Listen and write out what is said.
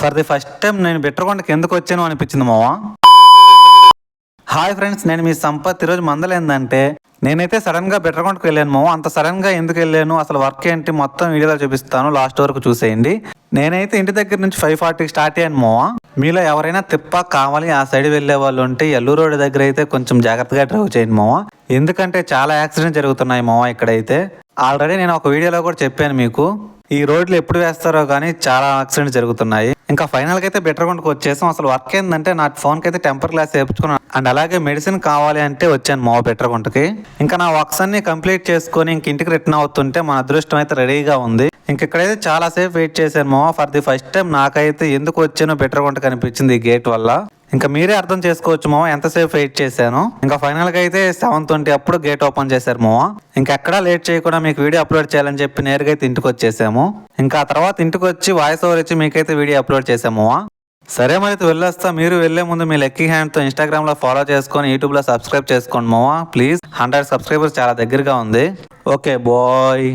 For the first time నేను బిట్రకొండకి ఎందుకు వచ్చాను అనిపించింది మావా. హాయ్ ఫ్రెండ్స్, నేను మీ సంపత్. ఈరోజు మందలేందంటే నేనైతే సడన్ గా బిట్రకొండకు వెళ్ళాను మావా. అంత సడన్ గా ఎందుకు వెళ్ళాను, అసలు వర్క్ ఏంటి మొత్తం వీడియోలో చూపిస్తాను, లాస్ట్ వరకు చూసేయండి. నేనైతే ఇంటి దగ్గర నుంచి 5:40కి స్టార్ట్ అయ్యాను మావా. మీలో ఎవరైనా తిప్ప కావాలి ఆ సైడ్ వెళ్లే వాళ్ళు ఉంటే ఎల్లూరు రోడ్ దగ్గర అయితే కొంచెం జాగ్రత్తగా డ్రైవ్ చేయండి మావా. ఎందుకంటే చాలా యాక్సిడెంట్ జరుగుతున్నాయి మావా ఇక్కడైతే. ఆల్రెడీ నేను ఒక వీడియోలో కూడా చెప్పాను మీకు, ఈ రోడ్లు ఎప్పుడు వేస్తారో కానీ చాలా యాక్సిడెంట్ జరుగుతున్నాయి. ఇంకా ఫైనల్ గా అయితే బిట్రకొండకు వచ్చేసాం. అసలు వర్క్ ఏంటంటే నా ఫోన్ కి అయితే టెంపర్ గ్లాస్ వేయించుకున్నాను అండ్ అలాగే మెడిసిన్ కావాలి అంటే వచ్చాను మా బిట్రకొండకి. ఇంకా నా వర్క్స్ అన్ని కంప్లీట్ చేసుకొని ఇంక ఇంటికి రిటర్న్ అవుతుంటే మన అదృష్టం అయితే రెడీగా ఉంది. ఇంక ఇక్కడైతే చాలా సేపు వెయిట్ చేశాను మావా. ఫర్ ది ఫస్ట్ టైం నాకైతే ఎందుకు వచ్చానో బిట్రకొండ కనిపించింది ఈ గేట్ వల్ల. ఇంకా మీరే అర్థం చేసుకోవచ్చు మావా ఎంతసేపు వెయిట్ చేశాను. ఇంకా ఫైనల్ గా అయితే 7:20 అప్పుడు గేట్ ఓపెన్ చేశారు మావా. ఇంకెక్కడా లేట్ చేయకుండా మీకు వీడియో అప్లోడ్ చేయాలని చెప్పి నేరుగా అయితే ఇంటికి వచ్చేసాము. ఇంకా ఆ తర్వాత ఇంటికి వచ్చి వాయిస్ ఓవర్ ఇచ్చి మీకైతే వీడియో అప్లోడ్ చేసాము. సరే మరి అయితే వెళ్ళొస్తా. మీరు వెళ్లే ముందు మీ లక్కీ హ్యాండ్ తో ఇన్స్టాగ్రామ్ లో ఫాలో చేసుకొని యూట్యూబ్ లో సబ్స్క్రైబ్ చేసుకోండి మావా ప్లీజ్. 100 సబ్స్క్రైబర్స్ చాలా దగ్గరగా ఉంది. Okay bye.